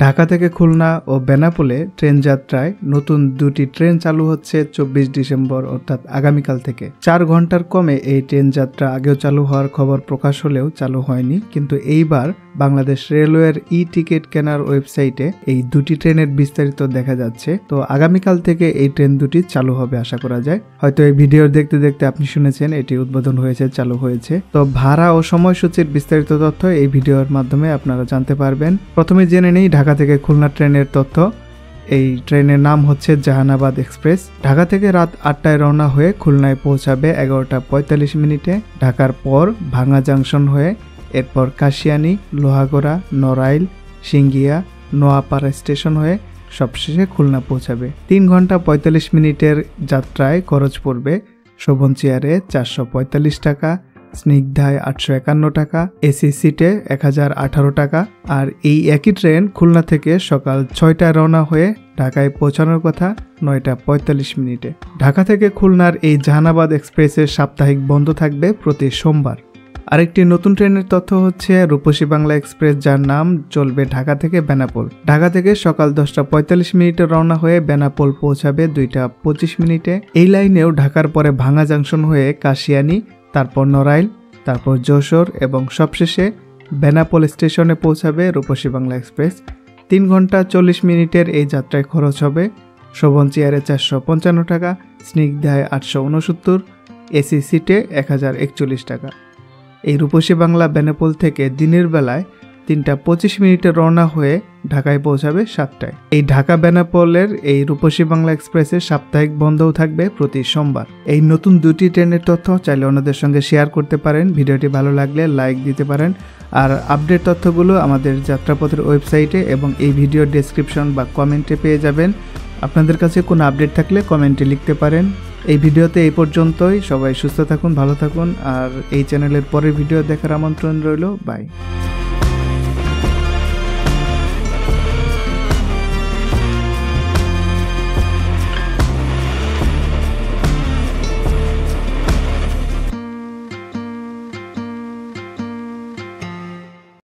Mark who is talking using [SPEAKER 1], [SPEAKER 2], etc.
[SPEAKER 1] ঢাকা থেকে খুলনা ও বেনাপোলে ট্রেন যাত্রায় নতুন দুটি ট্রেন চালু হচ্ছে 24 ডিসেম্বর অর্থাৎ আগামীকাল থেকে। 4 ঘন্টার কমে এই ট্রেন যাত্রা আগেও চালু হওয়ার খবর প্রকাশ হলেও চালু হয়নি, কিন্তু এইবার বাংলাদেশ রেলওয়ের টিকিট কেনার ওয়েবসাইটে এই দুটি ট্রেনের বিস্তারিত দেখা যাচ্ছে। তো আগামীকাল থেকে এই ট্রেন দুটি চালু হবে আশা করা যায়। হয়তো এই ভিডিও দেখতে দেখতে আপনি শুনেছেন এটি উদ্বোধন হয়েছে, চালু হয়েছে। তো ভাড়া ও সময়সূচির বিস্তারিত তথ্য এই ভিডিওর মাধ্যমে আপনারা জানতে পারবেন। প্রথমে জেনে নেই ঢাকা থেকে খুলনা ট্রেনের তথ্য। এই ট্রেনের নাম হচ্ছে জাহানাবাদ এক্সপ্রেস। ঢাকা থেকে রাত 8টায় রওনা হয়ে খুলনায় পৌঁছাবে 11টা 45 মিনিটে। ঢাকার পর ভাঙা জাংশন হয়ে এরপর কাশিয়ানী, লোহাগড়া, নড়াইল, সিঙ্গিয়া, নোয়াপাড়া স্টেশন হয়ে সবশেষে খুলনা পৌঁছাবে। 3 ঘন্টা 45 মিনিটের যাত্রায় খরচ পড়বে শোভন চেয়ারে 445 টাকা, স্নিগ্ধায় 851 টাকা, এসি সিটে 1018 টাকা। আর এই একই ট্রেন খুলনা থেকে সকাল 6টায় রওনা হয়ে ঢাকায় পৌঁছানোর কথা 9টা 45 মিনিটে। ঢাকা থেকে খুলনার এই জাহানাবাদ এক্সপ্রেসের সাপ্তাহিক বন্ধ থাকবে প্রতি সোমবার। আরেকটি নতুন ট্রেনের তথ্য হচ্ছে রূপসী বাংলা এক্সপ্রেস, যার নাম চলবে ঢাকা থেকে বেনাপোল। ঢাকা থেকে সকাল 10টা 45 মিনিটে রওনা হয়ে বেনাপোল পৌঁছাবে 2টা 25 মিনিটে। এই লাইনেও ঢাকার পরে ভাঙা জাংশন হয়ে কাশিয়ানী, তারপর নড়াইল, তারপর যশোর এবং সবশেষে বেনাপোল স্টেশনে পৌঁছাবে রূপসী বাংলা এক্সপ্রেস। 3 ঘন্টা 40 মিনিটের এই যাত্রায় খরচ হবে শোভন চেয়ারে 455 টাকা, স্নিগ্ধায় 869, এসি সিটে 1041 টাকা। এই রূপসী বাংলা বেনাপোল থেকে দিনের বেলায় 3টা 25 মিনিটে রওনা হয়ে ঢাকায় পৌঁছাবে 7টায়। এই ঢাকা বেনাপোলের এই রূপসী বাংলা এক্সপ্রেসের সাপ্তাহিক বন্ধও থাকবে প্রতি সোমবার। এই নতুন দুটি ট্রেনের তথ্য চাইলে অন্যদের সঙ্গে শেয়ার করতে পারেন। ভিডিওটি ভালো লাগলে লাইক দিতে পারেন। আর আপডেট তথ্যগুলো আমাদের যাত্রাপথের ওয়েবসাইটে এবং এই ভিডিওর ডেসক্রিপশন বা কমেন্টে পেয়ে যাবেন। আপনাদের কাছে কোনো আপডেট থাকলে কমেন্টে লিখতে পারেন। এই ভিডিওতে এই পর্যন্তই। সবাই সুস্থ থাকুন, ভালো থাকুন। আর এই চ্যানেলের পরের ভিডিও দেখার আমন্ত্রণ রইল। বাই।